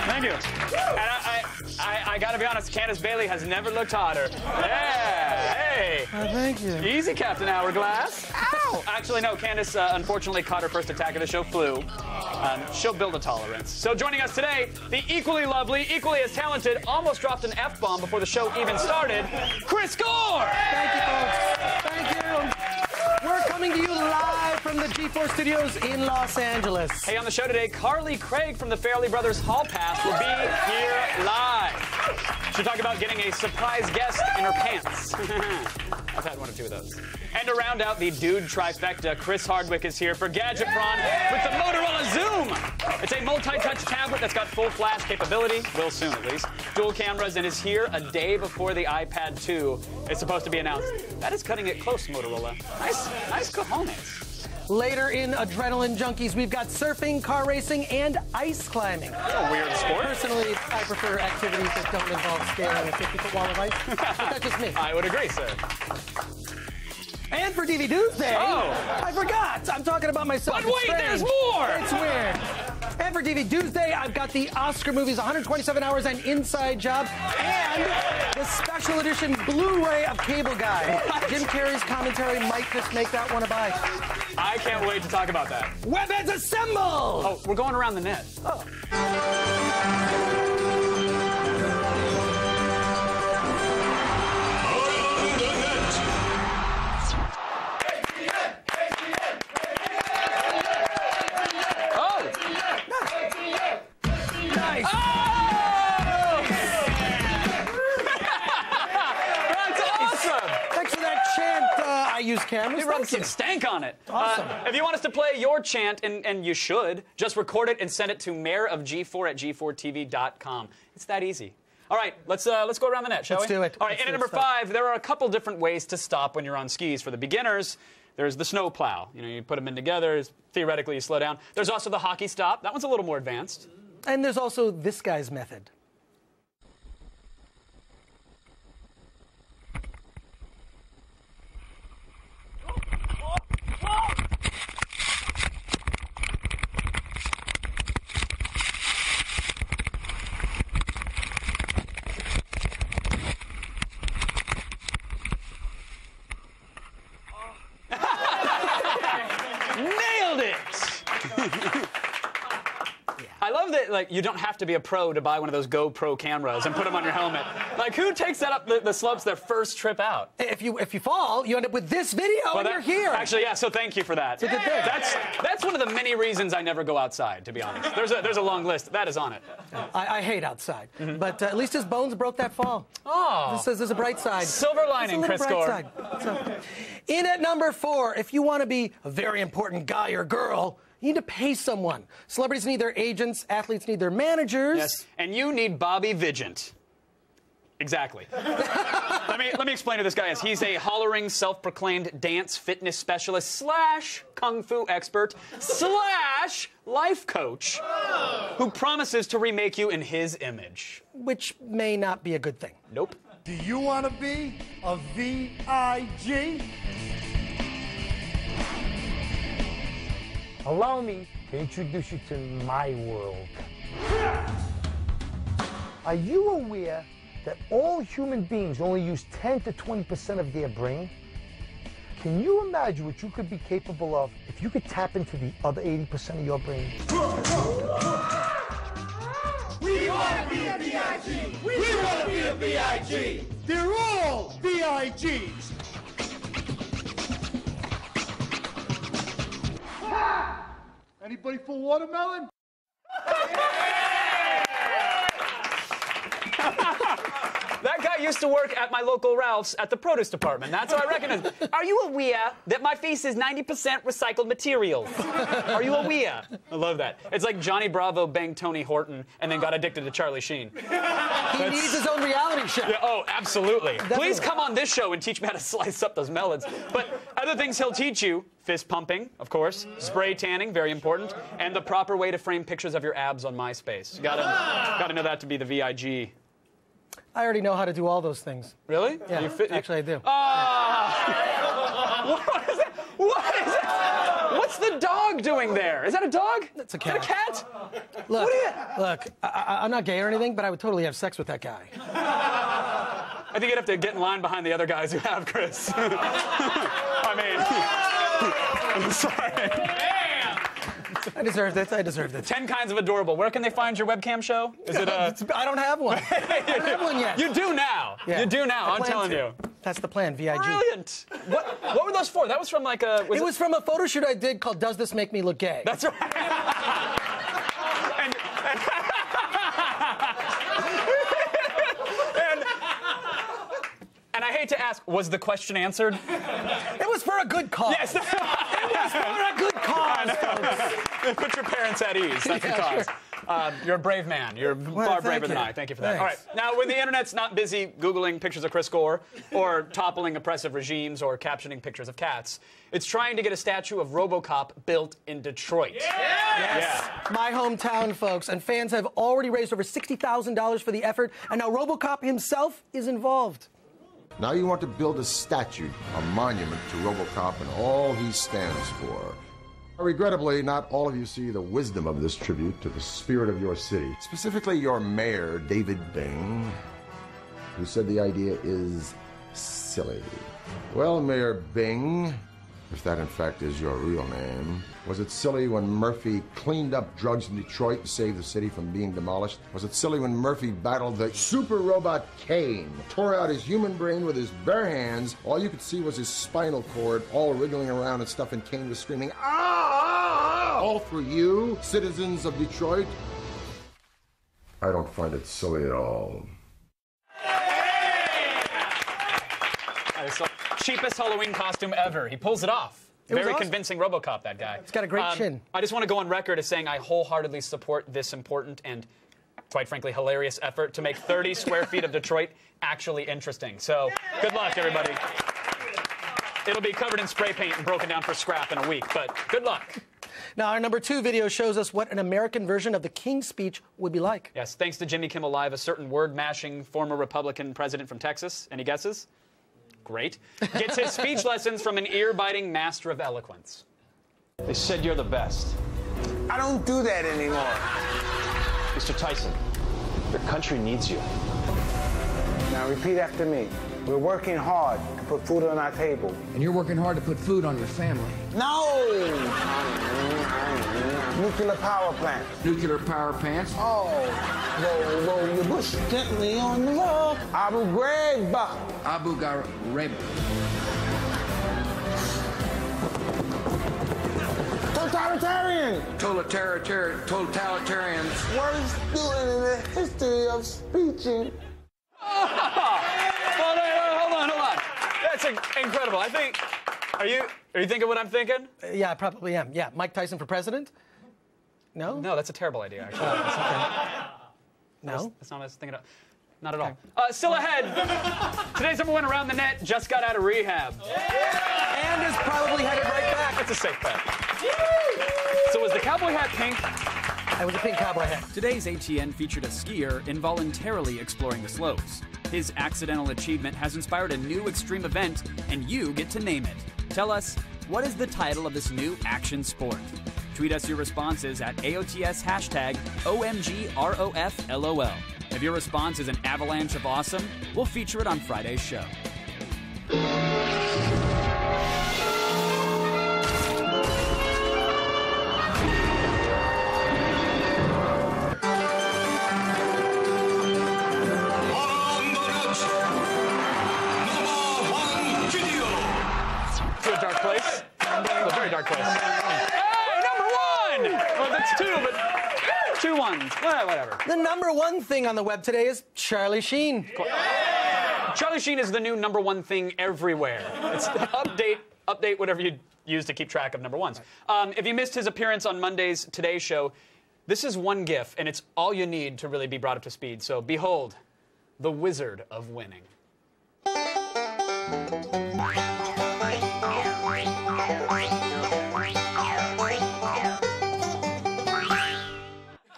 Thank you. And I gotta be honest, Candace Bailey has never looked hotter. Yeah, hey. Thank you. Easy, Captain Hourglass. Ow! Actually, no, Candace unfortunately caught her first attack of the show, flu. She'll build a tolerance. So joining us today, the equally lovely, equally as talented, almost dropped an F-bomb before the show even started, Chris Gore! Thank you, folks. Thank you. We're coming to you live from the G4 studios in Los Angeles. Hey, on the show today, Carly Craig from the Farrelly Brothers Hall Pass will be here live. She'll talk about getting a surprise guest in her pants. I've had one or two of those. And to round out the dude trifecta, Chris Hardwick is here for Gadgetron with the Motorola Zoom. It's a multi-touch tablet that's got full flash capability, will soon at least, dual cameras, and is here a day before the iPad 2 is supposed to be announced. That is cutting it close, Motorola. Nice cojones. Later in Adrenaline Junkies, we've got surfing, car racing, and ice climbing. That's a weird sport. Personally, I prefer activities that don't involve scaling a 50-foot wall of ice. But that's just me. I would agree, sir. And for DVD Tuesday, I forgot. I'm talking about myself. But wait, there's more! It's weird. And for DVD Tuesday, I've got the Oscar movies 127 Hours and Inside Job, and the special edition Blu-ray of Cable Guy. Jim Carrey's commentary might just make that one a buy. I can't wait to talk about that. Webheads assemble! Oh, we're going around the net. Oh. Use cameras. We rubbed some stank on it. Awesome. If you want us to play your chant, and you should, just record it and send it to mayorofg4@g4tv.com. It's that easy. All right, let's go around the net, shall we? Let's do it. All right, and at number 5, there are a couple different ways to stop when you're on skis. For the beginners, there's the snow plow. You know, you put them in together. Theoretically, you slow down. There's also the hockey stop. That one's a little more advanced. And there's also this guy's method. I love that, like, you don't have to be a pro to buy one of those GoPro cameras and put them on your helmet. Like, who takes that up the slopes their first trip out? If you fall, you end up with this video and you're here. Actually, yeah, so thank you for that. It's a good thing. That's one of the many reasons I never go outside, to be honest. There's a long list. That is on it. I hate outside. But at least his bones broke that fall. Oh. This says there's a bright side. Silver lining, Chris Gore. So, in at number 4, if you want to be a very important guy or girl, you need to pay someone. Celebrities need their agents. Athletes need their managers. Yes, and you need Bobby Vigent. Exactly. let me explain who this guy is. He's a hollering, self-proclaimed dance fitness specialist / kung fu expert / life coach who promises to remake you in his image. Which may not be a good thing. Nope. Do you want to be a VIG? Allow me to introduce you to my world. Are you aware that all human beings only use 10 to 20% of their brain? Can you imagine what you could be capable of if you could tap into the other 80% of your brain? We want to be a VIG! We want to be a VIG! They're all VIGs! Anybody for watermelon? That guy used to work at my local Ralph's at the produce department. That's how I recognize him. Are you aware that my face is 90% recycled materials? Are you aware? I love that. It's like Johnny Bravo banged Tony Horton and then got addicted to Charlie Sheen. He needs his own reality show. Yeah, oh, absolutely. Definitely. Please come on this show and teach me how to slice up those melons. But other things he'll teach you, fist pumping, of course, spray tanning, very important, and the proper way to frame pictures of your abs on MySpace. You gotta know that to be the VIG. I already know how to do all those things. Really? Yeah, actually I do. What is that? What is that? What's the dog doing there? Is that a dog? That's a cat. Is that a cat? Look, I'm not gay or anything, but I would totally have sex with that guy. I think you'd have to get in line behind the other guys who have, Chris. I mean, I'm sorry. I deserve this. I deserve this. 10 Kinds of Adorable. Where can they find your webcam show? Is it I don't have one. I don't have one yet. You do now. Yeah. You do now. I I'm plan telling to. you. That's the plan, VIG. Brilliant. What were those for? That was from like a... It was from a photo shoot I did called Does This Make Me Look Gay? That's right. and I hate to ask, was the question answered? It was for a good cause. Yes. It was for a good cause, folks. Put your parents at ease. That's the cause. Sure. You're a brave man. You're far braver than I. Thank you for that. Thanks. All right. Now, when the internet's not busy Googling pictures of Chris Gore or toppling oppressive regimes or captioning pictures of cats, it's trying to get a statue of RoboCop built in Detroit. Yes. Yeah. My hometown, folks. And fans have already raised over $60,000 for the effort, and now RoboCop himself is involved. Now you want to build a statue, a monument to RoboCop and all he stands for. Regrettably, not all of you see the wisdom of this tribute to the spirit of your city, specifically your mayor, David Bing, who said the idea is silly. Well, Mayor Bing, if that in fact is your real name, was it silly when Murphy cleaned up drugs in Detroit to save the city from being demolished? Was it silly when Murphy battled the super robot Kane, tore out his human brain with his bare hands? All you could see was his spinal cord all wriggling around and stuff, and Kane was screaming, "Ah!" All for you, citizens of Detroit? I don't find it silly at all. That is the cheapest Halloween costume ever. He pulls it off. Very awesome. convincing RoboCop, that guy. He's got a great chin. I just want to go on record as saying I wholeheartedly support this important and, quite frankly, hilarious effort to make 30 square feet of Detroit actually interesting. So, good luck, everybody. It'll be covered in spray paint and broken down for scrap in a week, but good luck. Now, our number 2 video shows us what an American version of the King's Speech would be like. Yes, thanks to Jimmy Kimmel Live, a certain word-mashing former Republican president from Texas. Any guesses? Great. Gets his speech lessons from an ear-biting master of eloquence. They said you're the best. I don't do that anymore. Mr. Tyson, your country needs you. Now repeat after me. We're working hard to put food on our table. And you're working hard to put food on your family. No! Nuclear power plant. Nuclear power pants. Oh, roll your bush gently on the rock. Abu Ghraib. Abu Ghraib. Totalitarian. Totalitarians. Worst doing in the history of speeching. Hold on. That's incredible. I think. Are you thinking what I'm thinking? Yeah, I probably am. Yeah, Mike Tyson for president? No? No, that's a terrible idea, actually. No? That's not what I was thinking of. Not at all. Still ahead. Today's number one around the net just got out of rehab. And is probably headed right back. That's a safe bet. So was the cowboy hat pink? It was a pink cowboy hat. Today's ATN featured a skier involuntarily exploring the slopes. His accidental achievement has inspired a new extreme event, and you get to name it. Tell us, what is the title of this new action sport? Tweet us your responses at AOTS hashtag OMGROFLOL. If your response is an avalanche of awesome, we'll feature it on Friday's show. To a dark place. A very dark place. Hey, number one! Well, that's 2, but 2 ones. Well, whatever. The number 1 thing on the web today is Charlie Sheen. Charlie Sheen is the new number 1 thing everywhere. It's update whatever you use to keep track of number 1s. If you missed his appearance on Monday's Today Show, this is one GIF, and it's all you need to really be brought up to speed. So behold, the Wizard of Winning.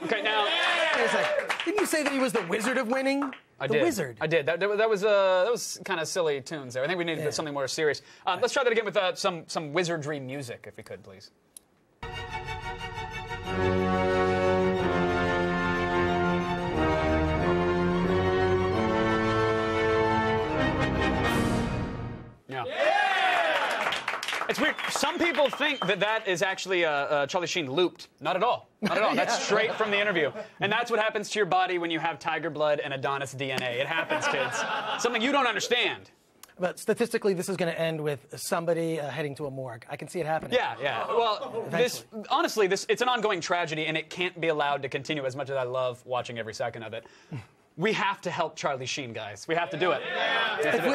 Okay, now. Wait a sec. Didn't you say that he was the Wizard of Winning? I the did. Wizard. I did. That was kind of silly tunes there. I think we needed something more serious. Let's try that again with some wizardry music, if we could, please. It's weird. Some people think that is actually Charlie Sheen looped. Not at all. Not at all. That's straight from the interview. And that's what happens to your body when you have tiger blood and Adonis DNA. It happens, kids. Something you don't understand. But statistically, this is going to end with somebody heading to a morgue. I can see it happening. Yeah. Well, honestly, it's an ongoing tragedy, and it can't be allowed to continue as much as I love watching every second of it. We have to help Charlie Sheen, guys. We have to do it.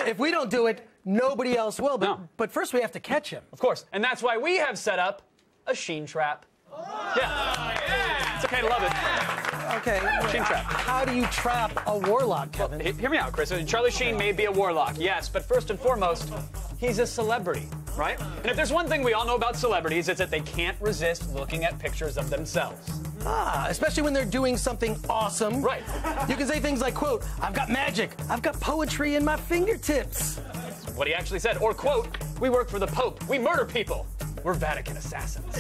If we don't do it, nobody else will. But first, we have to catch him. Of course. And that's why we have set up a Sheen trap. Yeah. It's okay to love it. Okay. Sheen trap. How do you trap a warlock, Kevin? Well, hear me out, Chris. Charlie Sheen may be a warlock, yes, but first and foremost, he's a celebrity, right? And if there's one thing we all know about celebrities, it's that they can't resist looking at pictures of themselves. Especially when they're doing something awesome. Right. You can say things like, quote, I've got magic. I've got poetry in my fingertips. That's what he actually said. Or, quote, we work for the Pope. We murder people. We're Vatican assassins.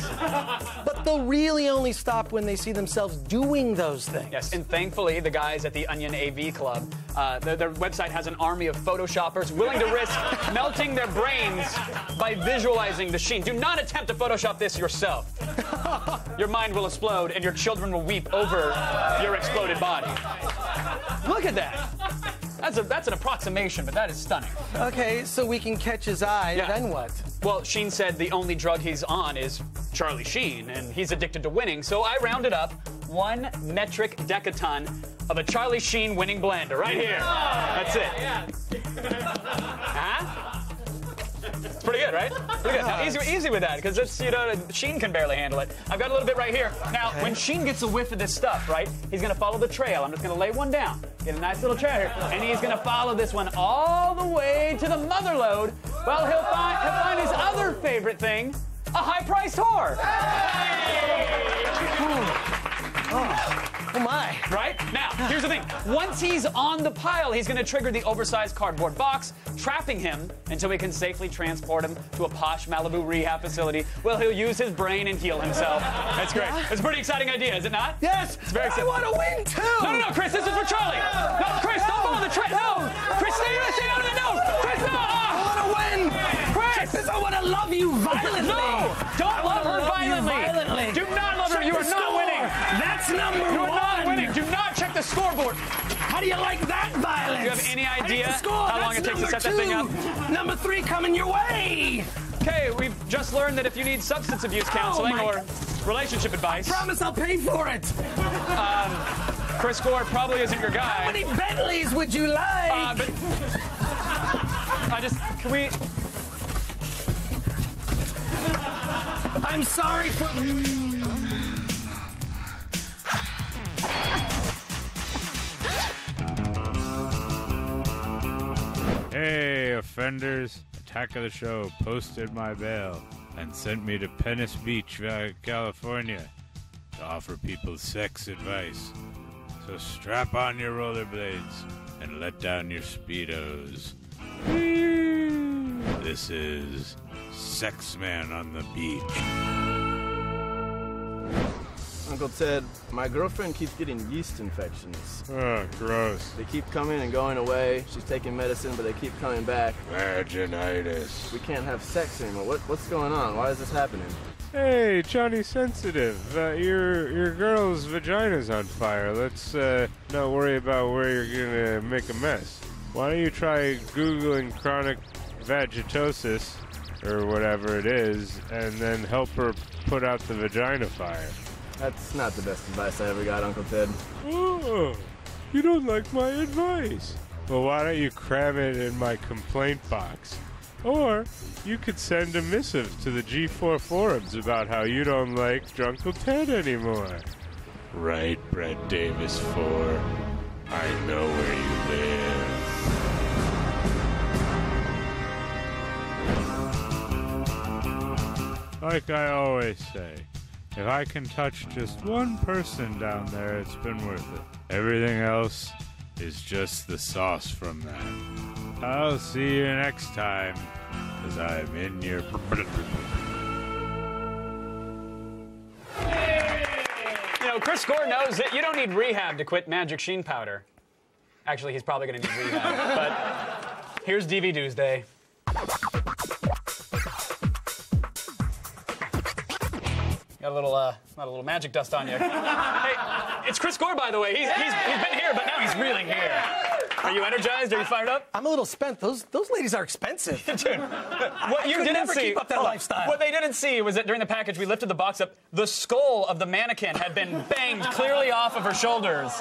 But they'll really only stop when they see themselves doing those things. Yes, and thankfully, the guys at the Onion AV Club, their website has an army of Photoshoppers willing to risk melting their brains by visualizing the Sheen. Do not attempt to Photoshop this yourself. Your mind will explode, and your children will weep over your exploded body. Look at that. That's an approximation, but that is stunning. Okay, so we can catch his eye, then what? Well, Sheen said the only drug he's on is Charlie Sheen, and he's addicted to winning, so I rounded up 1 metric decaton of a Charlie Sheen winning blender right here. That's it. It's pretty good, right? Pretty good. Now, easy with that, because Sheen can barely handle it. I've got a little bit right here. Now, when Sheen gets a whiff of this stuff, right, he's going to follow the trail. I'm just going to lay one down. Get a nice little trail here. And he's going to follow this one all the way to the mother lode. Well, he'll find his other favorite thing, a high-priced whore. Oh my. Right? Now, here's the thing. Once he's on the pile, he's going to trigger the oversized cardboard box, trapping him until we can safely transport him to a posh Malibu rehab facility where he'll use his brain and heal himself. That's great. It's a pretty exciting idea, is it not? Yes. It's very exciting. I want to win, too. No, Chris, this is for Charlie. No, Chris, don't follow the trail. No. Chris, stay out of the no. Chris, no. I want to win. Chris. I want to love you violently. No. Don't love her violently. Do not love her. You are not winning. That's number 1. You are not winning. Do not check the scoreboard. How do you like that violence? Do you have any idea how long it takes to set that thing up? Number 3 coming your way. Okay, we've just learned that if you need substance abuse counseling or relationship advice... I promise I'll pay for it. Chris Gore probably isn't your guy. How many Bentleys would you like? Can we... I'm sorry for... Hey, offenders. Attack of the Show posted my bail and sent me to Venice Beach, California to offer people sex advice. So strap on your rollerblades and let down your Speedos. This is Sex Man on the Beach. Uncle Ted, my girlfriend keeps getting yeast infections. Oh, gross. They keep coming and going away. She's taking medicine, but they keep coming back. Vaginitis. We can't have sex anymore. What's going on? Why is this happening? Hey, Johnny Sensitive. Your girl's vagina's on fire. Let's not worry about where you're gonna make a mess. Why don't you try Googling chronic vagitosis, or whatever it is, and then help her put out the vagina fire. That's not the best advice I ever got, Uncle Ted. Oh, you don't like my advice. Well, why don't you cram it in my complaint box? Or you could send a missive to the G4 forums about how you don't like Drunkle Ted anymore. Right, Brett Davis 4. I know where you live. Like I always say, if I can touch just one person down there, it's been worth it. Everything else is just the sauce from that. I'll see you next time, because I'm in your... You know, Chris Gore knows that you don't need rehab to quit Magic Sheen Powder. Actually, he's probably going to need rehab, but here's DV Tuesday. Got a little magic dust on you. Hey, it's Chris Gore, by the way. He's been here, but now he's really here. Are you energized? Are you fired up? I'm a little spent. Those ladies are expensive. Dude, what you didn't never see, keep up that lifestyle. What they didn't see was that during the package, we lifted the box up. The skull of the mannequin had been banged clearly off of her shoulders.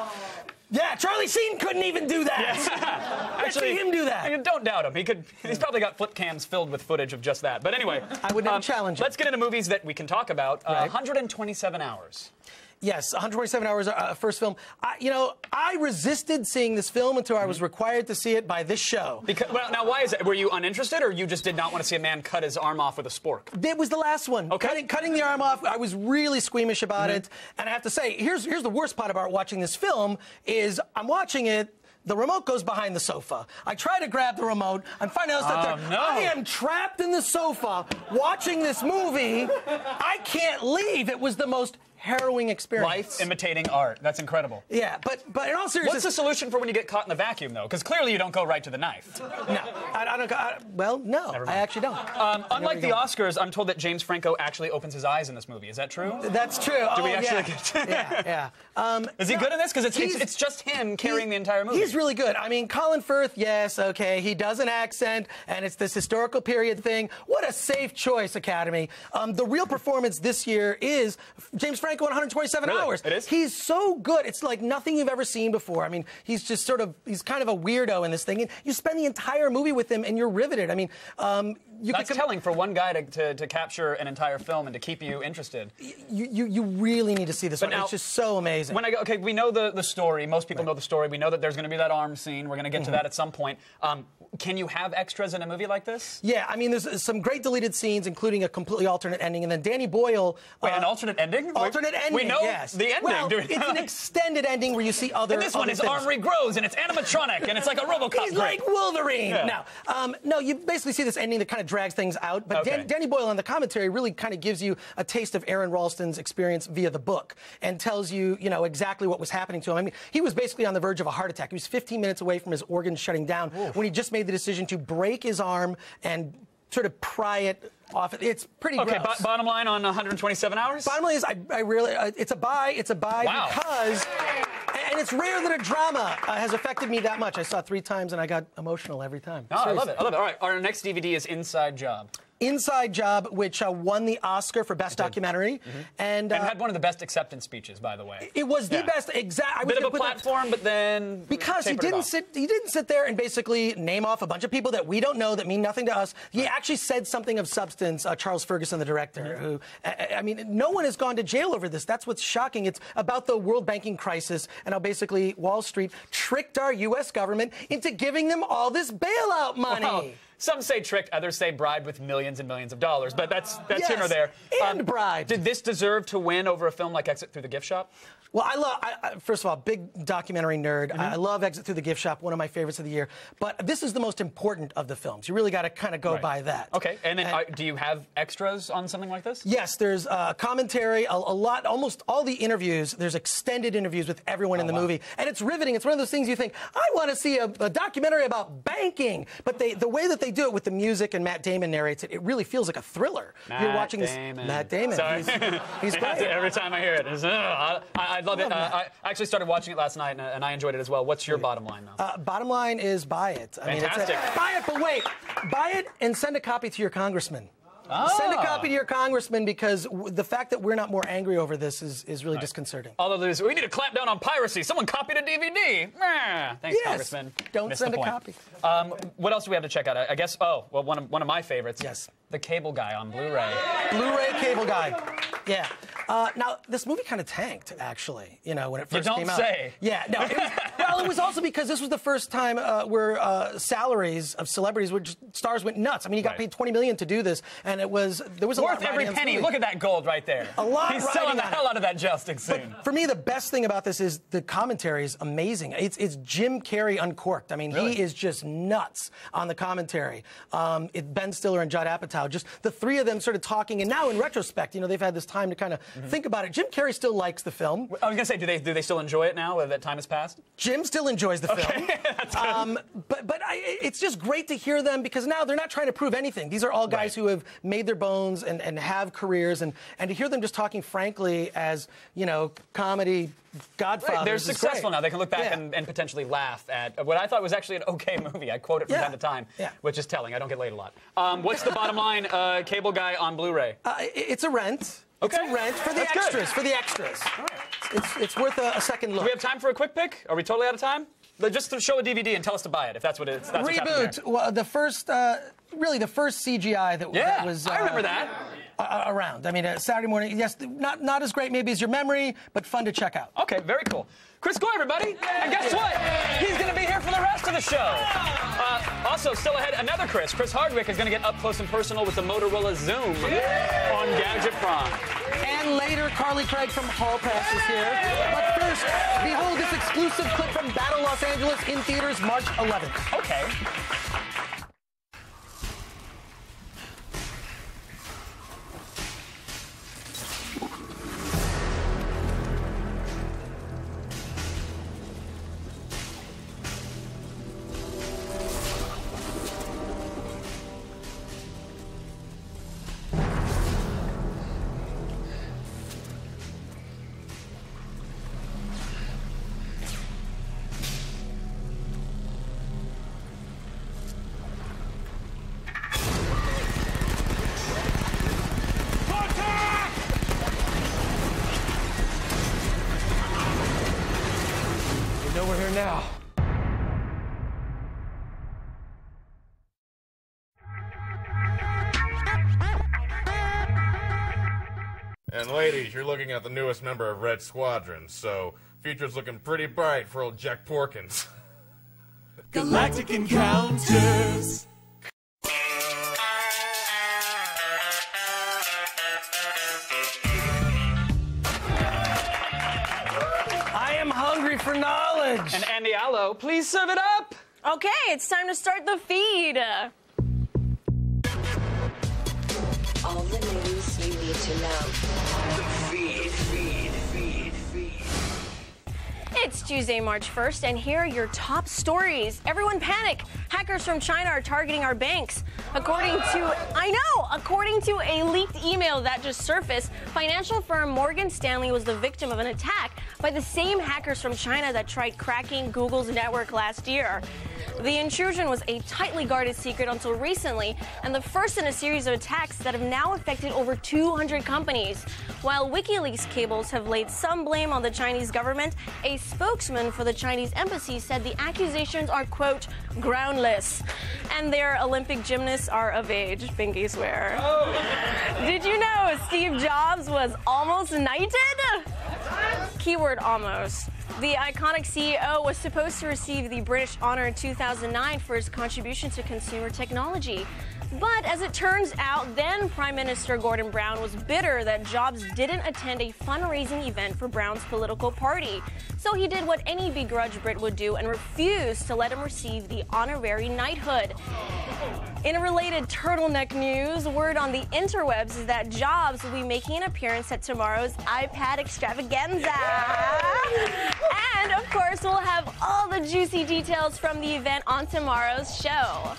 Yeah, Charlie Sheen couldn't even do that. Yeah. Let's see him do that. Don't doubt him. He's probably got flip cams filled with footage of just that. But anyway, I would never challenge him. Let's get into movies that we can talk about. Right. 127 Hours. Yes, 127 Hours, first film. I resisted seeing this film until I was required to see it by this show. Well, now, why is it? Were you uninterested, or you just did not want to see a man cut his arm off with a spork? It was the last one. Okay. Cutting the arm off, I was really squeamish about it. And I have to say, here's the worst part about watching this film is I'm watching it. The remote goes behind the sofa. I try to grab the remote. I'm finding out that I am trapped in the sofa watching this movie. I can't leave. It was the most harrowing experience. Life imitating art. That's incredible. Yeah, but in all seriousness... What's the solution for when you get caught in the vacuum, though? Because clearly you don't go right to the knife. No. No. I actually don't. Unlike the Oscars, I'm told that James Franco actually opens his eyes in this movie. Is that true? That's true. Do we actually get... Yeah. Is he good in this? Because it's just him carrying the entire movie. He's really good. I mean, Colin Firth, yes, okay, he does an accent, and it's this historical period thing. What a safe choice, Academy. The real performance this year is James Franco in 127 Hours. It is? He's so good. It's like nothing you've ever seen before. I mean, he's just he's kind of a weirdo in this thing. And you spend the entire movie with him, and you're riveted. I mean, that's telling for one guy to capture an entire film and to keep you interested. You really need to see this one. Now, it's just so amazing. When we know the story. Most people know the story. We know that there's going to be that arm scene. We're going to get to that at some point. Can you have extras in a movie like this? Yeah, I mean, there's some great deleted scenes, including a completely alternate ending, and then Danny Boyle... Wait, an alternate ending? Alternate ending, We know yes. the ending. Well, it's an extended ending where you see other And this one, his arm regrows, and it's animatronic, and it's like a RoboCop. He's like Wolverine. Yeah. No, you basically see this ending that kind of drags things out, but Danny Boyle on the commentary really kind of gives you a taste of Aaron Ralston's experience via the book and tells you, exactly what was happening to him. I mean, he was basically on the verge of a heart attack. He was 15 minutes away from his organs shutting down when he just made the decision to break his arm and sort of pry it off. It's pretty gross. Okay, bottom line on 127 Hours? Bottom line is, I really, it's a buy. It's a buy because, and it's rare that a drama has affected me that much. I saw it 3 times and I got emotional every time. Oh, I love it. All right, our next DVD is Inside Job. Inside Job, which won the Oscar for Best Documentary. And had one of the best acceptance speeches, by the way. It was the best, exactly. Bit of a platform, but then because he didn't sit there and basically name off a bunch of people that we don't know that mean nothing to us. He actually said something of substance, Charles Ferguson, the director, who, I mean, no one has gone to jail over this. That's what's shocking. It's about the world banking crisis and how basically Wall Street tricked our U.S. government into giving them all this bailout money. Wow. Some say tricked, others say bribed with millions and millions of dollars, but that's yes, here or there. And bribed. Did this deserve to win over a film like Exit Through the Gift Shop? Well, first of all, big documentary nerd. I love Exit Through the Gift Shop, one of my favorites of the year. But this is the most important of the films. You really got to kind of go by that. Okay, and then do you have extras on something like this? Yes, there's commentary, a lot, almost all the interviews. There's extended interviews with everyone in the movie. And it's riveting. It's one of those things you think, I want to see a documentary about banking. But the way that they do it with the music and Matt Damon narrates it, it really feels like a thriller. You're watching Matt Damon. Sorry. He's great. Every time I hear it, I love it. I actually started watching it last night, and I enjoyed it as well. What's your bottom line, though? Bottom line is buy it. Fantastic. Buy it, but wait. Buy it and send a copy to your congressman. Send a copy to your congressman because the fact that we're not more angry over this is really disconcerting. Although we need to clamp down on piracy. Someone copied a DVD. Thanks, Congressman. Don't send a copy. What else do we have to check out? I guess, one of my favorites. Yes. The Cable Guy on Blu-ray. Blu-ray Cable Guy. Yeah. Now, this movie kind of tanked, actually, when it first came out. You don't say. Yeah, no. It was also because this was the first time where salaries of celebrities, stars went nuts. I mean, he got paid $20 million to do this, and there was a lot worth every penny. Look at that gold right there. A lot. He's selling the hell out of that jousting scene. But for me, the best thing about this is the commentary is amazing. It's Jim Carrey uncorked. I mean, he is just nuts on the commentary. Ben Stiller and Judd Apatow, just the three of them sort of talking, and now in retrospect, they've had this time to kind of think about it. Jim Carrey still likes the film. I was going to say, do they still enjoy it now that time has passed? Jim still enjoys enjoys the film. But it's just great to hear them because now they're not trying to prove anything. These are all guys who have made their bones and have careers, and to hear them just talking frankly as, you know, comedy godfathers. They're successful great. now. They can look back and potentially laugh at what I thought was actually an okay movie. I quote it from time to time, which is telling. I don't get laid a lot. What's the bottom line, Cable Guy on Blu-ray? It's a rent. Okay. It's a rent for the extras. Good. For the extras. All right. It's worth a second look. Do we have time for a quick pick? Are we totally out of time? Just to show a DVD and tell us to buy it, if that's what it's. That's Reboot. Well, the first, really the first CGI that was. I remember that. Around. I mean, Saturday morning. Yes, not as great maybe as your memory, but fun to check out. Okay, very cool. Chris Goy, everybody. And guess what? He's going to be here for the rest of the show. Also, still ahead, another Chris. Chris Hardwick is going to get up close and personal with the Motorola Zoom on Gadget Prime. And later, Carly Craig from Hall Pass is here. But first, behold this exclusive clip from Battle Los Angeles in theaters March 11th. Okay. We're here now. And ladies, you're looking at the newest member of Red Squadron, so future's looking pretty bright for old Jack Porkins. Galactic Encounters. For knowledge. And Andy Allo, please serve it up. Okay, it's time to start the feed. All the news you need to know. The feed. It's Tuesday, March 1st, and here are your top stories. Everyone panic. Hackers from China are targeting our banks. According to a leaked email that just surfaced, financial firm Morgan Stanley was the victim of an attack by the same hackers from China that tried cracking Google's network last year. The intrusion was a tightly guarded secret until recently, and the first in a series of attacks that have now affected over 200 companies. While WikiLeaks cables have laid some blame on the Chinese government, a spokesman for the Chinese embassy said the accusations are, quote, groundless. And their Olympic gymnasts are of age, pinky swear. Oh. Did you know Steve Jobs was almost knighted? Keyword almost. The iconic CEO was supposed to receive the British honor in 2009 for his contribution to consumer technology. But as it turns out, then Prime Minister Gordon Brown was bitter that Jobs didn't attend a fundraising event for Brown's political party. So he did what any begrudged Brit would do and refused to let him receive the honorary knighthood. In a related turtleneck news, word on the interwebs is that Jobs will be making an appearance at tomorrow's iPad extravaganza. And, of course, we'll have all the juicy details from the event on tomorrow's show.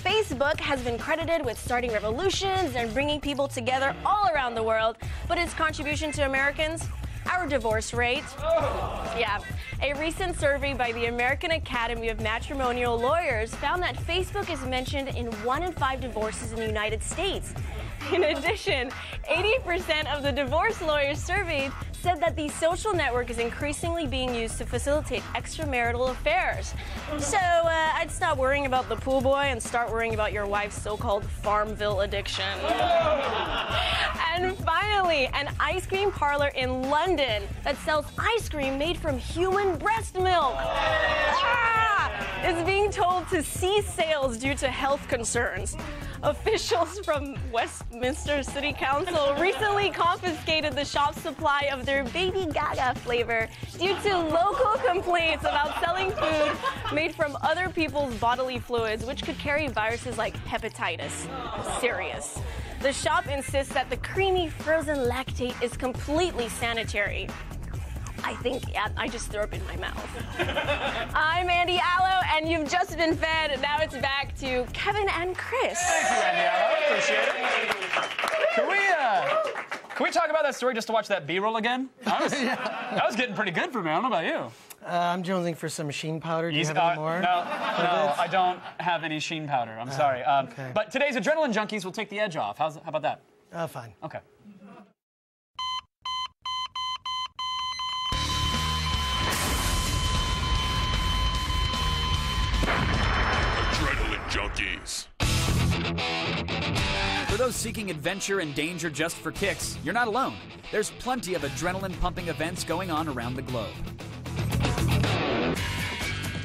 Facebook has been credited with starting revolutions and bringing people together all around the world, but its contribution to Americans? Our divorce rate. Yeah. A recent survey by the American Academy of Matrimonial Lawyers found that Facebook is mentioned in 1 in 5 divorces in the United States. In addition, 80% of the divorce lawyers surveyed said that the social network is increasingly being used to facilitate extramarital affairs. So I'd stop worrying about the pool boy and start worrying about your wife's so-called Farmville addiction. And finally, an ice cream parlor in London that sells ice cream made from human breast milk is being told to cease sales due to health concerns. Officials from Westminster City Council recently confiscated the shop's supply of their Baby Gaga flavor due to local complaints about selling food made from other people's bodily fluids, which could carry viruses like hepatitis. Serious. The shop insists that the creamy frozen lactate is completely sanitary. I think I just threw up in my mouth. I'm Andy Allo, and you've just been fed. Now it's back to Kevin and Chris. Thank you, Andy Allo. Appreciate it. Can we talk about that story just to watch that B-roll again? That was getting pretty good for me. I don't know about you. I'm jonesing for some sheen powder. Do you have any more? No, I don't have any sheen powder. I'm sorry. Okay. But today's Adrenaline Junkies will take the edge off. How about that? Fine. Okay. Adrenaline Junkies. For those seeking adventure and danger just for kicks, you're not alone. There's plenty of adrenaline-pumping events going on around the globe.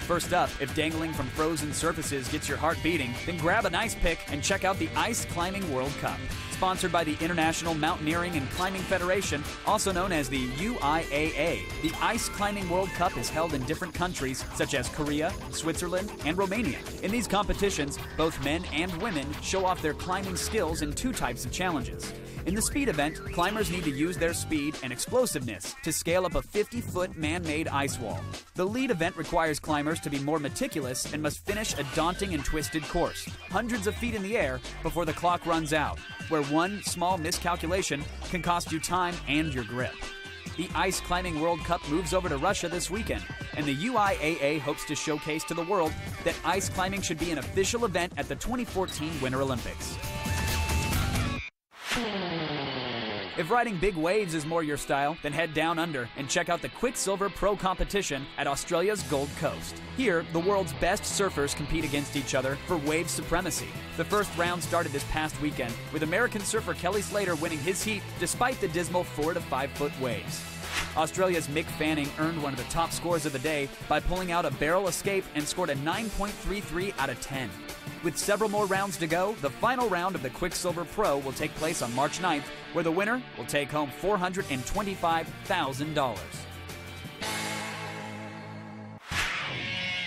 First up, if dangling from frozen surfaces gets your heart beating, then grab an ice pick and check out the Ice Climbing World Cup. Sponsored by the International Mountaineering and Climbing Federation, also known as the UIAA, the Ice Climbing World Cup is held in different countries such as Korea, Switzerland, and Romania. In these competitions, both men and women show off their climbing skills in two types of challenges. In the speed event, climbers need to use their speed and explosiveness to scale up a 50-foot man-made ice wall. The lead event requires climbers to be more meticulous and must finish a daunting and twisted course, hundreds of feet in the air before the clock runs out, where one small miscalculation can cost you time and your grip. The Ice Climbing World Cup moves over to Russia this weekend, and the UIAA hopes to showcase to the world that ice climbing should be an official event at the 2014 Winter Olympics. If riding big waves is more your style, then head down under and check out the Quicksilver Pro competition at Australia's Gold Coast. Here, the world's best surfers compete against each other for wave supremacy. The first round started this past weekend, with American surfer Kelly Slater winning his heat despite the dismal 4 to 5 foot waves. Australia's Mick Fanning earned one of the top scores of the day by pulling out a barrel escape and scored a 9.33 out of 10. With several more rounds to go, the final round of the Quicksilver Pro will take place on March 9th, where the winner will take home $425,000.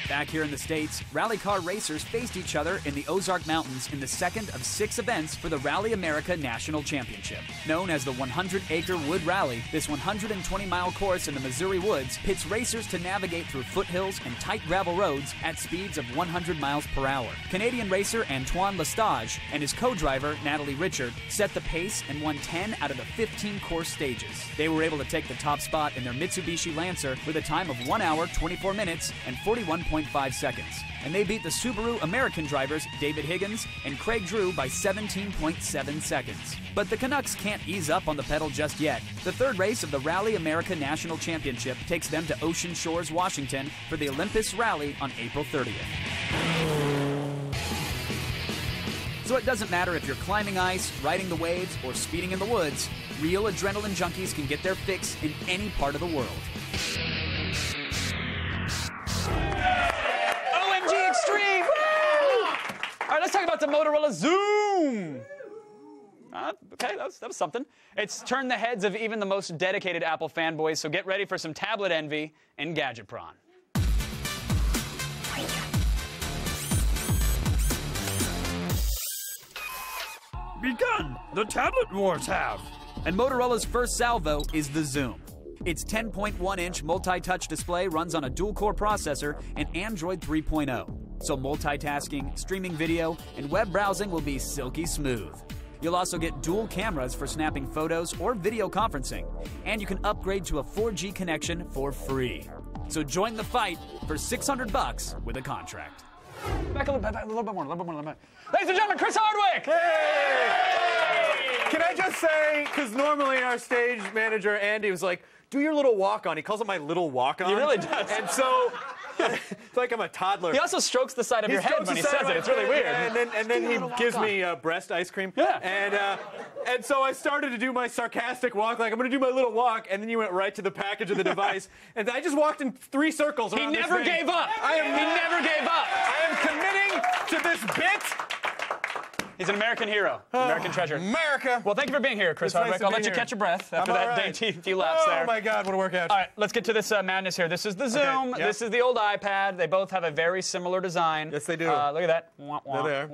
Back here in the States, rally car racers faced each other in the Ozark Mountains in the second of 6 events for the Rally America National Championship. Known as the 100-acre Wood Rally, this 120-mile course in the Missouri woods pits racers to navigate through foothills and tight gravel roads at speeds of 100 miles per hour. Canadian racer Antoine Lestage and his co-driver Natalie Richard set the pace and won 10 out of the 15 course stages. They were able to take the top spot in their Mitsubishi Lancer with a time of 1 hour, 24 minutes, and 41.5 seconds. And they beat the Subaru American drivers David Higgins and Craig Drew by 17.7 seconds. But the Canucks can't ease up on the pedal just yet. The third race of the Rally America National Championship takes them to Ocean Shores, Washington for the Olympus Rally on April 30th. So it doesn't matter if you're climbing ice, riding the waves, or speeding in the woods, real adrenaline junkies can get their fix in any part of the world. OMG Extreme! Woo! All right, let's talk about the Motorola Zoom. Okay, that was something. It's turned the heads of even the most dedicated Apple fanboys, so get ready for some tablet envy and gadget prawn. Begun! The tablet wars have! And Motorola's first salvo is the Zoom. Its 10.1-inch multi-touch display runs on a dual-core processor and Android 3.0. So multitasking, streaming video, and web browsing will be silky smooth. You'll also get dual cameras for snapping photos or video conferencing. And you can upgrade to a 4G connection for free. So join the fight for $600 with a contract. Back a little bit more. Ladies and gentlemen, Chris Hardwick! Hey! Can I just say, because normally our stage manager, Andy, was like, do your little walk-on. He calls it my little walk-on. He really does. And so, it's like I'm a toddler. He also strokes the side of your head when he says it. It's really weird. And then he gives me breast ice cream. Yeah. And so I started to do my sarcastic walk, like I'm going to do my little walk, and then you went right to the package of the device. And I just walked in 3 circles around this thing. He never gave up. He never gave up. I am committing to this bit. He's an American hero, American treasure. America. Well, thank you for being here, Chris Hardwick. I'll let you catch your breath after that few laps there. Oh, my God, what a workout. All right, let's get to this madness here. This is the Zoom. Okay, yep. This is the old iPad. They both have a very similar design. Yes, they do. Look at that. They're there.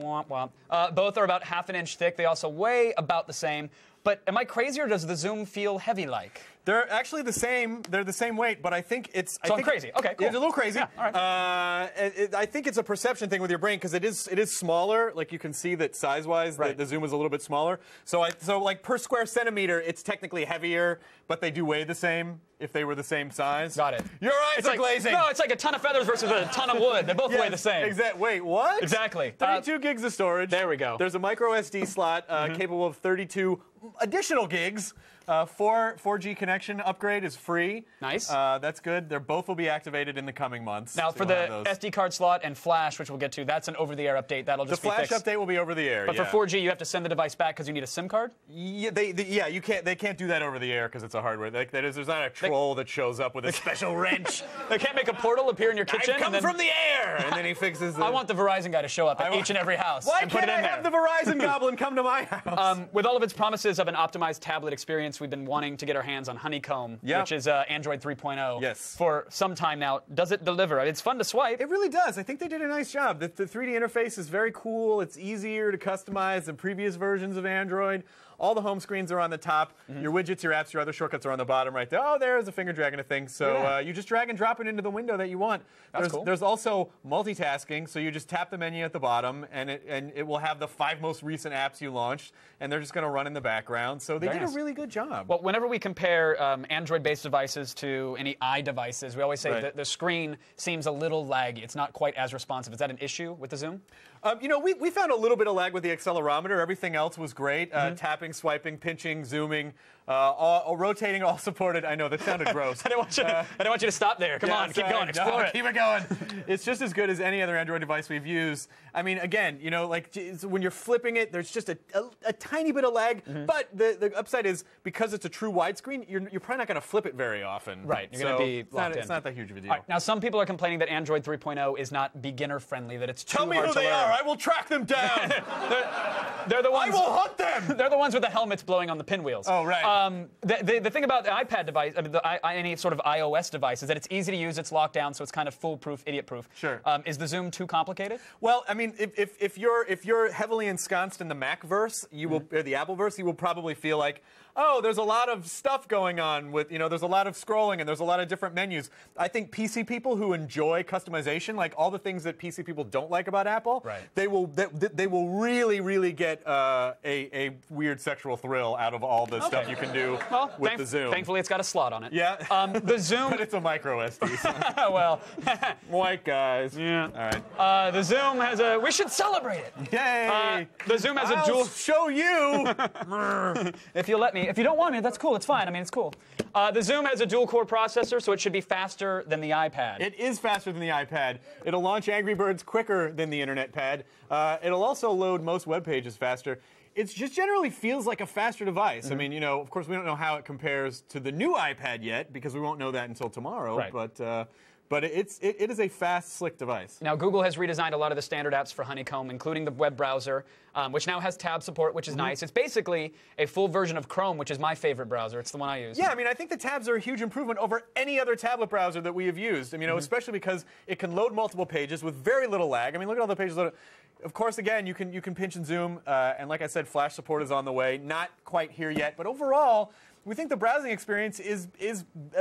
Both are about ½ an inch thick. They also weigh about the same. But am I crazy, or does the Zoom feel heavy-like? They're actually the same. They're the same weight, but I think it's. So I'm crazy. Okay, cool. It's a little crazy. Yeah, all right. I think it's a perception thing with your brain because it is smaller. Like you can see that size-wise, the Zoom is a little bit smaller. So like per square centimeter, it's technically heavier, but they do weigh the same if they were the same size. Got it. Your eyes are glazing. No, it's like a ton of feathers versus a ton of wood. They both weigh the same. Exactly. Wait, what? Exactly. 32 gigs of storage. There we go. There's a micro SD slot capable of 32 additional gigs. 4G connection upgrade is free. Nice. That's good. They both will be activated in the coming months. Now, for the SD card slot and flash, which we'll get to, that's an over-the-air update. That'll just be fixed. The flash update will be over the air. But for 4G, you have to send the device back because you need a SIM card. Yeah, you can't. They can't do that over the air because it's a hardware. There's not a troll that shows up with a special wrench. They can't make a portal appear in your kitchen. I come from the air, and then he fixes. I want the Verizon guy to show up at each and every house. Why and put can't it in I have the Verizon goblin come to my house? With all of its promises of an optimized tablet experience, we've been wanting to get our hands on Honeycomb, which is Android 3.0 for some time now. Does it deliver? It's fun to swipe. It really does. I think they did a nice job. The 3D interface is very cool. It's easier to customize than previous versions of Android. All the home screens are on the top. Your widgets, your apps, your other shortcuts are on the bottom right there. Oh, there's a finger dragging a thing. So you just drag and drop it into the window that you want. That's cool. There's also multitasking, so you just tap the menu at the bottom, and it will have the 5 most recent apps you launched, and they're just going to run in the background. So they did a really good job. Well, whenever we compare Android-based devices to any iDevices, we always say that the screen seems a little laggy. It's not quite as responsive. Is that an issue with the Zoom? We found a little bit of lag with the accelerometer. Everything else was great. Tapping, swiping, pinching, zooming, rotating, all supported. I know, that sounded gross. I don't want you to stop there. Come on, keep going, explore it. Keep it going. It's just as good as any other Android device we've used. I mean, again, like when you're flipping it, there's just a tiny bit of lag. But the upside is because it's a true widescreen, you're probably not going to flip it very often. Right, you're going to be locked in. It's not that huge of a deal. Right, now, some people are complaining that Android 3.0 is not beginner-friendly, that it's too hard to learn. Tell me who they are. I will track them down. They're the ones. I will hunt them. They're the ones with the helmets blowing on the pinwheels. Oh, right. The thing about the iPad device, any sort of iOS device, is that it's easy to use, it's locked down, so it's kind of foolproof, idiot-proof. Sure. Is the Zoom too complicated? Well, I mean, if you're heavily ensconced in the Macverse, you will, or the Appleverse, you will probably feel like, oh, there's a lot of stuff going on with, there's a lot of scrolling and there's a lot of different menus. I think PC people who enjoy customization, like all the things that PC people don't like about Apple, they will really, really get a weird sexual thrill out of all the stuff you can do with the Zoom. Thankfully, it's got a slot on it. Yeah. The Zoom. But it's a micro SD. So. Well. White guys. Yeah. All right. The Zoom has a. We should celebrate it. Yay. The Zoom has a dual. I'll show you. If you let me. If you don't want me, that's cool. It's fine. I mean, it's cool. The Zoom has a dual-core processor, so it should be faster than the iPad. It is faster than the iPad. It'll launch Angry Birds quicker than the Internet Pad. It'll also load most web pages faster. It just generally feels like a faster device. I mean, of course, we don't know how it compares to the new iPad yet because we won't know that until tomorrow. Right. But it is a fast, slick device. Now, Google has redesigned a lot of the standard apps for Honeycomb, including the web browser, which now has tab support, which is nice. It's basically a full version of Chrome, which is my favorite browser. It's the one I use. Yeah, I mean, I think the tabs are a huge improvement over any other tablet browser that we have used. I mean, especially because it can load multiple pages with very little lag. I mean, look at all the pages loaded. Of course, again, you can pinch and zoom, and like I said, Flash support is on the way. Not quite here yet, but overall, we think the browsing experience is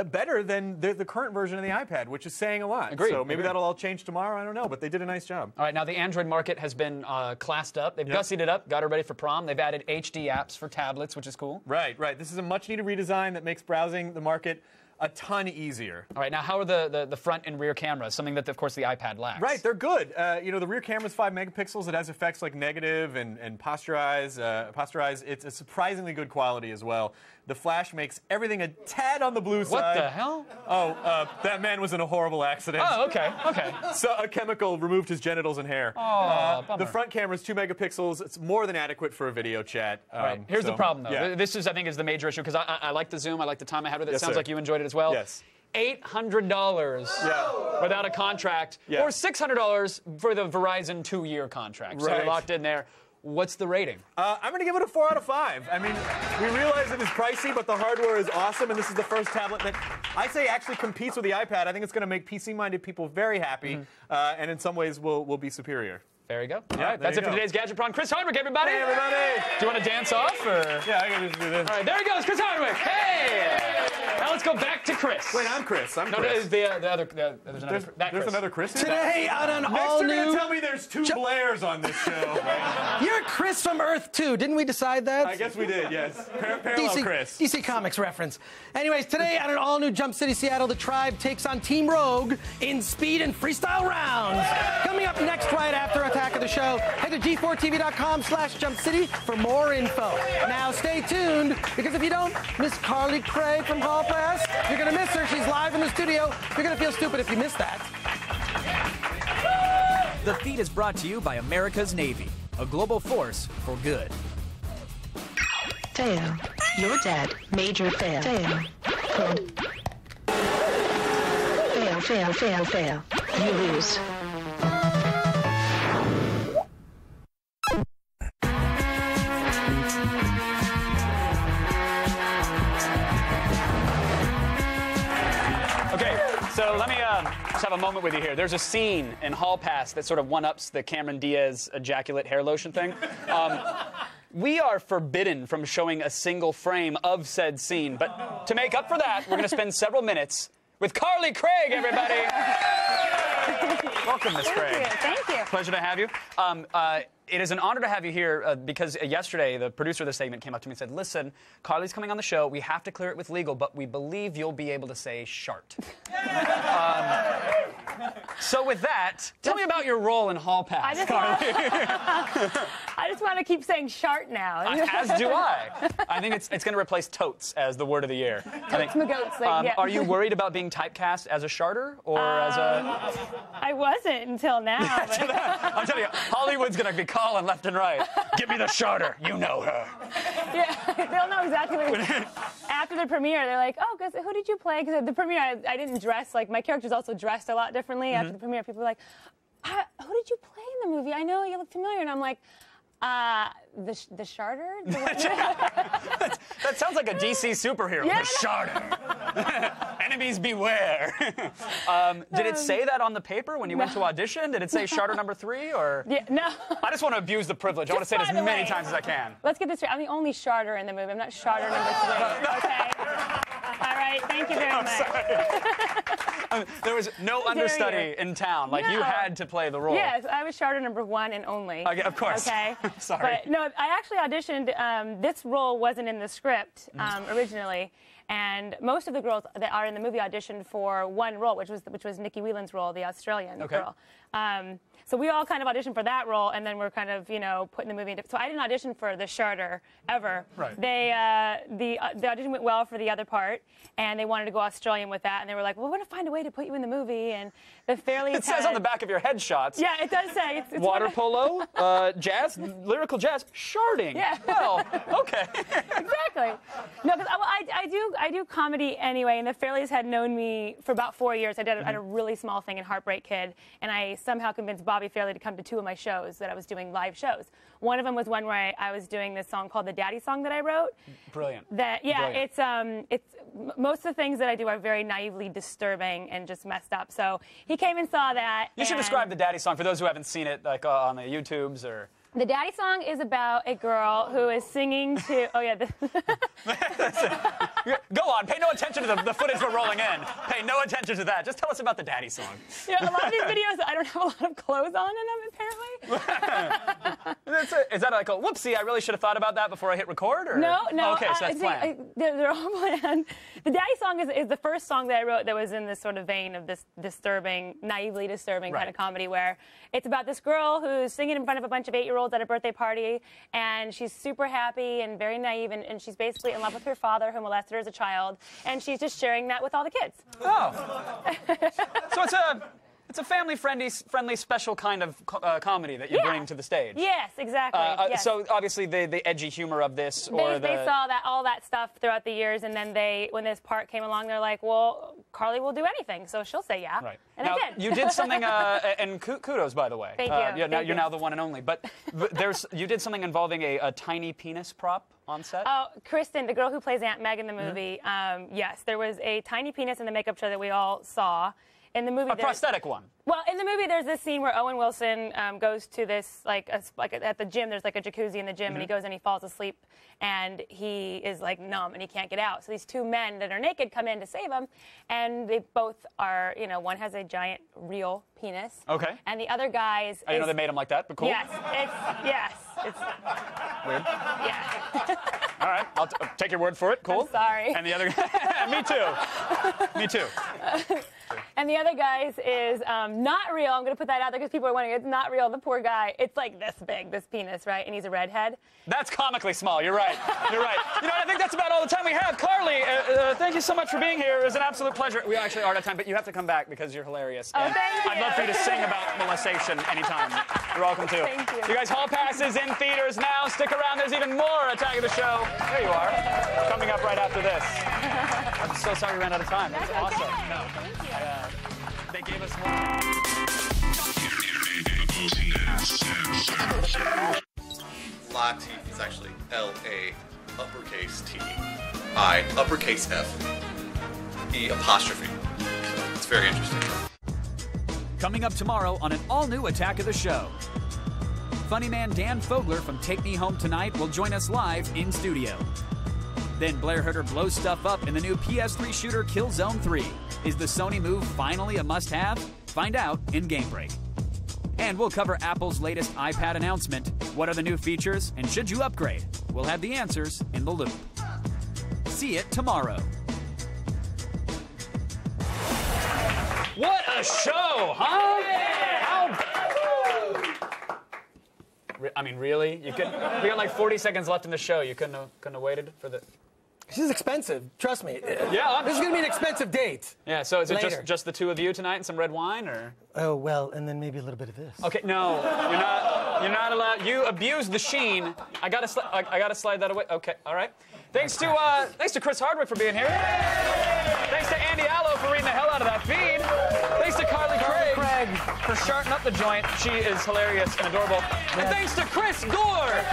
better than the current version of the iPad, which is saying a lot. Agreed. So maybe that'll all change tomorrow. I don't know, but they did a nice job. All right, now the Android market has been classed up. They've gussied it up, got it ready for prom. They've added HD apps for tablets, which is cool. Right. This is a much-needed redesign that makes browsing the market a ton easier. All right, now how are the front and rear cameras? Something that, of course, the iPad lacks. Right, they're good. The rear camera's 5 megapixels. It has effects like negative and posterize. It's a surprisingly good quality as well. The flash makes everything a tad on the blue side. What the hell? Oh, that man was in a horrible accident. Oh, okay. So a chemical removed his genitals and hair. Oh, bummer. The front camera's 2 megapixels. It's more than adequate for a video chat. All right. Here's the problem, though. Yeah. This is, I think, is the major issue, because I like the Zoom. I like the time I had with it. Yes, Sounds sir. like you enjoyed it as well. Yes. $800 without a contract, or $600 for the Verizon 2-year contract. So you're locked in there. What's the rating? I'm going to give it a 4 out of 5. I mean, we realize it is pricey, but the hardware is awesome, and this is the first tablet that I say actually competes with the iPad. I think it's going to make PC-minded people very happy, and in some ways will be superior. There you go. Yeah, All right, that's it for today's Gadget Prawn. Chris Hardwick, everybody. Hey, everybody. Do you want to dance off? Or? Yeah, I got to do this. All right, there he goes, Chris Hardwick. Hey! Now let's go back to Chris. Wait, I'm Chris. I'm no, Chris. there's Another Chris. Today on an Next, all you're new. gonna tell me there's two Blairs on this show. You're Chris from Earth 2. Didn't we decide that? I guess we did. Yes. Parallel Chris. DC Comics reference. Anyways, today on an all new Jump City Seattle, the Tribe takes on Team Rogue in speed and freestyle rounds. Coming up next, right after Attack of the Show, head to g4tv.com/jumpcity for more info. Now stay tuned, because if you don't miss Carly Craig from Hall Pass, you're gonna miss her. She's live in the studio. You're gonna feel stupid if you miss that. The Feed is brought to you by America's Navy, a global force for good. Fail. You're dead. Major fail. Fail. Fail, fail, fail, fail. You lose. Okay, so let me just have a moment with you here. There's a scene in Hall Pass that sort of one-ups the Cameron Diaz ejaculate hair lotion thing. We are forbidden from showing a single frame of said scene, but to make up for that, we're going to spend several minutes with Carly Craig, everybody. Welcome, Miss Craig. Thank you. Pleasure to have you. It is an honor to have you here because yesterday the producer of the segment came up to me and said, listen, Carly's coming on the show. We have to clear it with legal, but we believe you'll be able to say shart. So with that, tell me about your role in Hall Pass, Carly. I just want to keep saying shart now. As do I. I think it's going to replace totes as the word of the year. Totes my goats. Yeah. Are you worried about being typecast as a sharter or as a... I wasn't until now. I'm telling you, Hollywood's going to be calling left and right. Give me the sharter. You know her. Yeah, they'll know exactly what it is. After the premiere, they're like, oh, who did you play? Because at the premiere, I didn't dress, like, my character's also dressed a lot differently. After the premiere, people were like, who did you play in the movie? I know you look familiar. And I'm like, the Sharter? That sounds like a DC superhero. Yeah, the Sharter. Enemies beware. Did it say that on the paper when you went to audition? Did it say Sharter number 3 or? Yeah, no. I just want to abuse the privilege. I want to say it as many times as I can. Let's get this straight. I'm the only Sharter in the movie. I'm not Sharter number 3. Okay. All right. Thank you very much. There was no understudy in town. Like, you had to play the role. Yes, I was Sharter number 1 and only. Okay, of course. Okay. Sorry. But no, I actually auditioned. This role wasn't in the script originally, and most of the girls that are in the movie auditioned for one role, which was Nikki Whelan's role, the Australian girl. So we all kind of auditioned for that role, and then we're kind of, putting the movie into. So I didn't audition for the Sharter ever. Right. The audition went well for the other part, and they wanted to go Australian with that, and they were like, well, we're going to find a way to put you in the movie, and the Fairleys It says on the back of your headshots. Yeah, it does say. It's water polo, jazz, lyrical jazz, sharding. Yeah. Well, okay. Exactly. No, because I do comedy anyway, and the Fairleys had known me for about 4 years. I did a really small thing in Heartbreak Kid, and I somehow convinced Bobby Fairley to come to 2 of my shows that I was doing live shows. One of them was one where I was doing this song called the Daddy Song that I wrote. Brilliant. Brilliant. It's most of the things that I do are very naively disturbing and just messed up. So he came and saw that. You should describe the Daddy Song for those who haven't seen it, like on the YouTubes or. The Daddy Song is about a girl who is singing to. Oh yeah. Go on. Pay no attention to the footage we're rolling in. Pay no attention to that. Just tell us about the Daddy Song. Yeah, a lot of these videos, I don't have a lot of clothes on in them, apparently. Is that like a whoopsie? I really should have thought about that before I hit record, or no. Okay, so that's planned. They're all planned. The Daddy Song is the first song that I wrote that was in this sort of vein of this disturbing, naively disturbing kind of comedy, where it's about this girl who's singing in front of a bunch of 8-year-olds at a birthday party, and she's super happy and very naive, and she's basically in love with her father, who molested her as a child, and she's just sharing that with all the kids. Oh. So it's a family-friendly special kind of comedy that you bring to the stage. Yes, exactly. Yes. So obviously the edgy humor of this, they saw all that stuff throughout the years, and then when this part came along, they're like, well, Carly will do anything, so she'll say yeah. Right. And now, I did. You did something, and kudos, by the way. Thank you. You're now the one and only. But you did something involving a tiny penis prop on set? Oh, Kristen, the girl who plays Aunt Meg in the movie, yes, there was a tiny penis in the makeup show that we all saw. In the movie, a prosthetic one. Well, in the movie, there's this scene where Owen Wilson goes to this, like at the gym, there's like a jacuzzi in the gym, and he goes and he falls asleep, and he is like numb, and he can't get out. So these two men that are naked come in to save him, and they both are, you know, one has a giant real penis. Okay. And the other guy is... I didn't know they made him like that, but cool. Yes, it's... Weird. Yeah. All right, I'll take your word for it. Cool. I'm sorry. And the other guy... Me too. Me too. And the other guy's is not real. I'm going to put that out there because people are wondering. It's not real. The poor guy. It's like this big, this penis, right? And he's a redhead. That's comically small. You're right. You're right. You know, I think that's about all the time we have. Carly, thank you so much for being here. It was an absolute pleasure. We actually are out of time, but you have to come back because you're hilarious. Oh, and thank you. I'd love for you to sing about molestation anytime. You're welcome to. Thank you. You guys, Hall Pass is in theaters now. Stick around. There's even more Attack of the Show. There you are. Coming up right after this. I'm so sorry we ran out of time. That's awesome. Okay. No. Thank you. They gave us more. Lati is actually L-A uppercase T I uppercase F E apostrophe. So it's very interesting. Coming up tomorrow on an all-new Attack of the Show. Funny man Dan Fogler from Take Me Home Tonight will join us live in studio. Then Blair Herter blows stuff up in the new PS3 shooter Killzone 3. Is the Sony Move finally a must-have? Find out in Game Break. And we'll cover Apple's latest iPad announcement. What are the new features, and should you upgrade? We'll have the answers in the loop. See it tomorrow. What a show, huh? I mean, really? You could. We got like 40 seconds left in the show. You couldn't have waited for the. She's expensive. Trust me. Yeah, this is gonna be an expensive date. Yeah. So is it Later. just the two of you tonight and some red wine, or? Oh well, and then maybe a little bit of this. Okay. No, you're not allowed. You abused the sheen. I gotta slide that away. Okay. All right. Thanks to Chris Hardwick for being here. Thanks to Andy Allo for reading the hell out of that feed. Thanks to Carly Craig for sharting up the joint. She is hilarious and adorable. And thanks to Chris Gore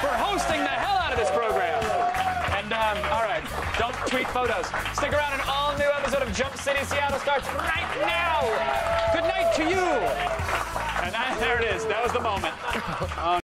for hosting the hell out of this program. And all right, don't tweet photos. Stick around. An all-new episode of Jump City Seattle starts right now. Good night to you. And there it is. That was the moment.